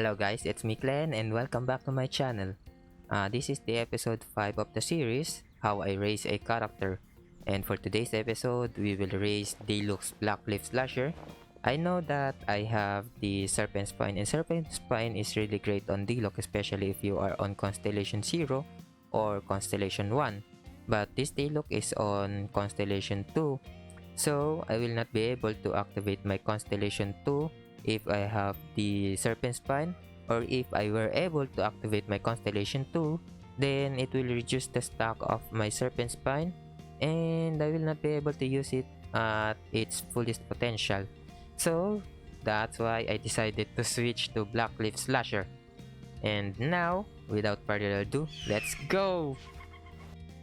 Hello guys, it's me Klen and welcome back to my channel. This is the episode 5 of the series, How I Raise a Character. And for today's episode, we will raise Diluc Cliff Slasher. I know that I have the Serpent Spine, and Serpent Spine is really great on Diluc, especially if you are on Constellation 0 or Constellation 1. But this Diluc is on Constellation 2, so I will not be able to activate my Constellation 2 if I have the Serpent Spine, or if I were able to activate my Constellation 2, then it will reduce the stack of my Serpent Spine and I will not be able to use it at its fullest potential. So that's why I decided to switch to Cliff Slasher. And now, without further ado, let's go!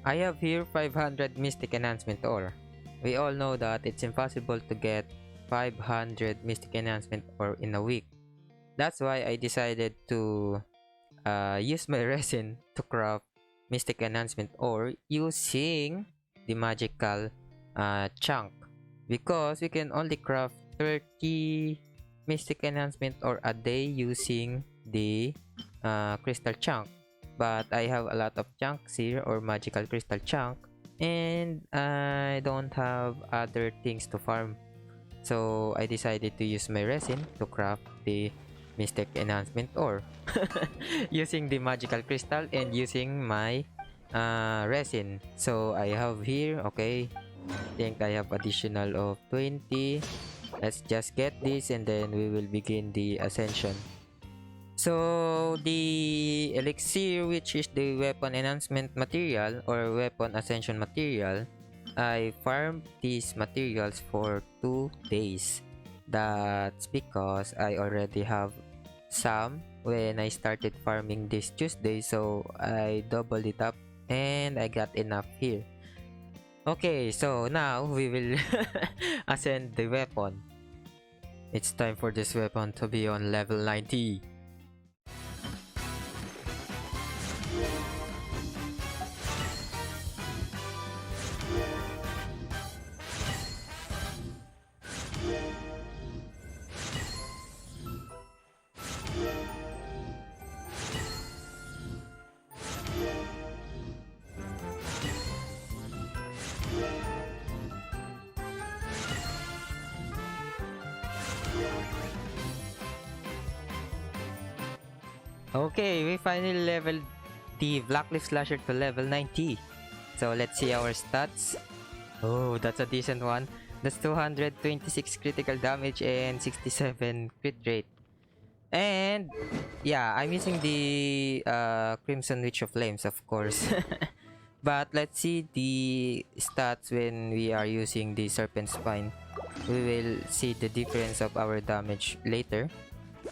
I have here 500 Mystic Enhancement Ore. We all know that it's impossible to get 500 Mystic Enhancement Ore in a week. That's why I decided to use my resin to craft Mystic Enhancement Ore using the magical chunk, because we can only craft 30 Mystic Enhancement Ore a day using the crystal chunk. But I have a lot of chunks here, or magical crystal chunk, and I don't have other things to farm. So I decided to use my resin to craft the Mystic Enhancement Ore using the magical crystal and using my resin. So I have here, okay, I think I have additional of 20. Let's just get this and then we will begin the ascension. So the elixir, which is the weapon enhancement material or weapon ascension material, I farmed these materials for 2 days. That's because I already have some when I started farming this Tuesday, so I doubled it up and I got enough here. Okay, so now we will ascend the weapon. It's time for this weapon to be on level 90. Okay, we finally leveled the Cliff Slasher to level 90. So let's see our stats. Oh, that's a decent one. That's 226 critical damage and 67 crit rate. And yeah, I'm using the Crimson Witch of Flames, of course. But let's see the stats when we are using the Serpent Spine. We will see the difference of our damage later.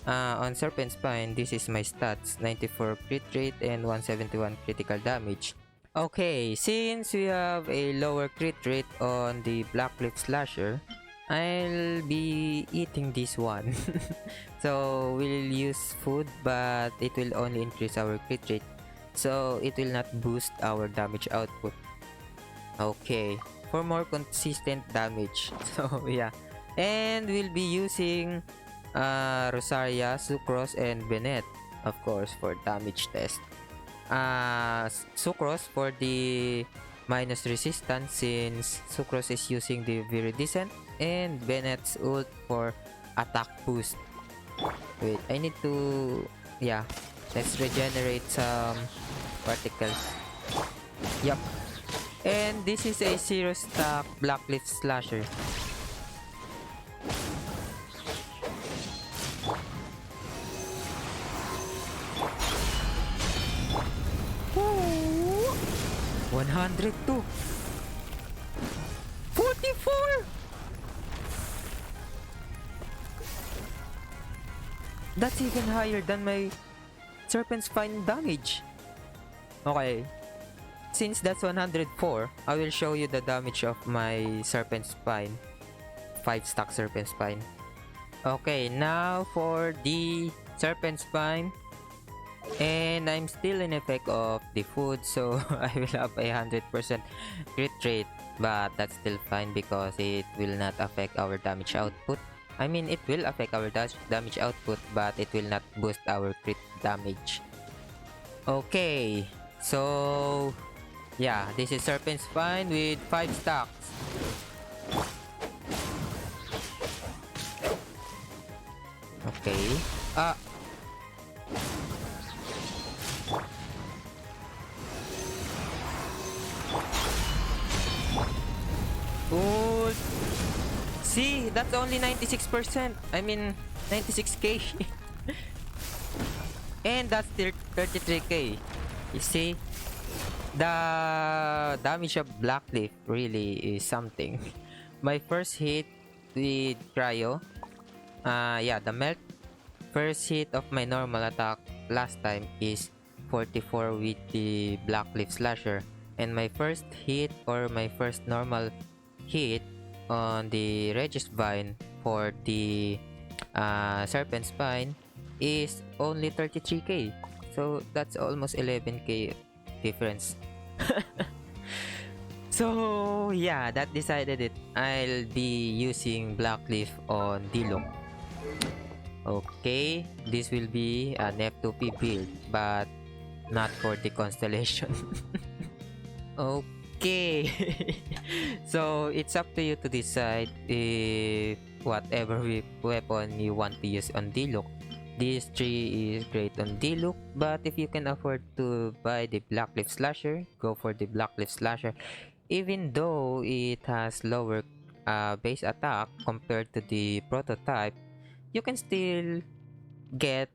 On Serpent Spine, this is my stats: 94 crit rate and 171 critical damage. Okay, since we have a lower crit rate on the Cliff Slasher, I'll be eating this one. So we'll use food, but it will only increase our crit rate, so it will not boost our damage output. Okay, for more consistent damage. So yeah, and we'll be using Rosaria, Sucrose, and Bennett, of course, for damage test. Sucrose for the minus resistance, since Sucrose is using the Viridescent, and Bennett's ult for attack boost. Wait, I need to... yeah, let's regenerate some particles. Yup. And this is a 0 stack Cliff Slasher. Ooh, 102. 44. That's even higher than my Serpent Spine damage. Okay, since that's 104, I will show you the damage of my Serpent Spine. 5 stack Serpent Spine. Okay, now for the Serpent Spine. And I'm still in effect of the food, so I will have a 100% crit rate. But that's still fine because it will not affect our damage output. I mean, it will affect our damage output, but it will not boost our crit damage. Okay, so yeah, this is Serpent Spine with 5 stacks. Okay. Ah. Oh, see, that's only 96%. I mean, 96k. And that's still 33k. You see, the damage of Blackleaf really is something. My first hit with Cryo, yeah, the melt. First hit of my normal attack last time is 44 with the Blackleaf Slasher. And my first hit, or my first normal hit on the Regis Vine for the Serpent Spine is only 33k. So that's almost 11k difference. So yeah, that decided it. I'll be using Blackleaf on Diluc. Okay, this will be an F2P build, but not for the constellation. Okay. So it's up to you to decide if whatever weapon you want to use on Diluc. This tree is great on Diluc, but if you can afford to buy the Blackleaf Slasher, go for the Blackleaf Slasher. Even though it has lower base attack compared to the prototype, you can still get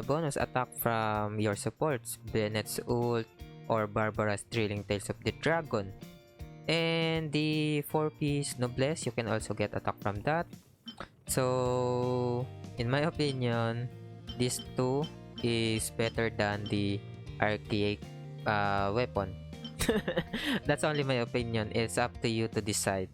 bonus attack from your supports, Bennett's ult or Barbara's Thrilling Tales of the Dragon. And the 4-piece Noblesse, you can also get attack from that. So, in my opinion, this 2 is better than the archaic weapon. That's only my opinion. It's up to you to decide.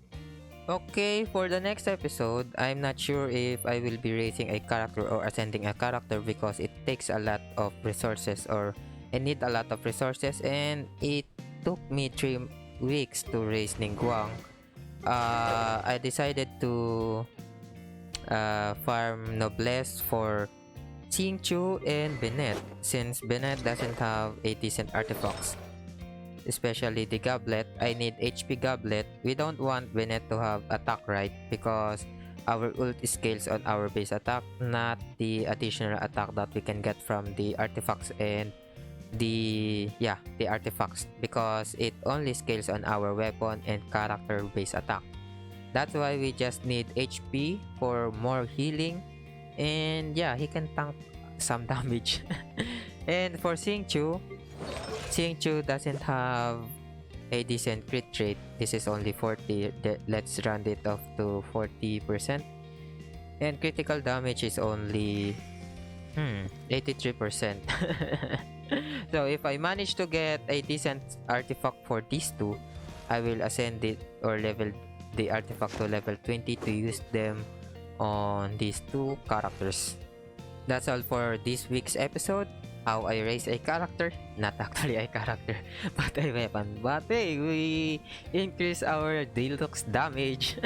Okay, for the next episode, I'm not sure if I will be raising a character or ascending a character because it takes a lot of resources, or I need a lot of resources, and it took me 3 weeks to raise Ningguang. I decided to farm Noblesse for Xingqiu and Bennett, since Bennett doesn't have a decent artifacts. Especially the goblet, I need HP goblet. We don't want Bennett to have attack, right? Because our ult scales on our base attack, not the additional attack that we can get from the artifacts and the artifacts, because it only scales on our weapon and character base attack. That's why we just need HP for more healing, and yeah, he can tank some damage. And for Xingqiu doesn't have a decent crit rate. This is only 40. Let's round it off to 40%. And critical damage is only 83%. So if I manage to get a decent artifact for these two, I will ascend it or level the artifact to level 20 to use them on these two characters. That's all for this week's episode. How I raise a character, not actually a character, but a weapon. But hey, we increase our Diluc's damage.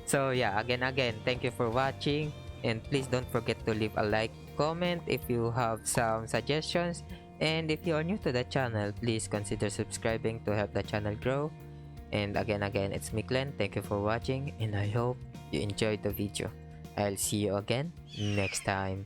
So yeah, again, thank you for watching, and please don't forget to leave a like, comment if you have some suggestions, and if you are new to the channel, please consider subscribing to help the channel grow. And again, it's me, Klen. Thank you for watching, and I hope you enjoyed the video. I'll see you again next time.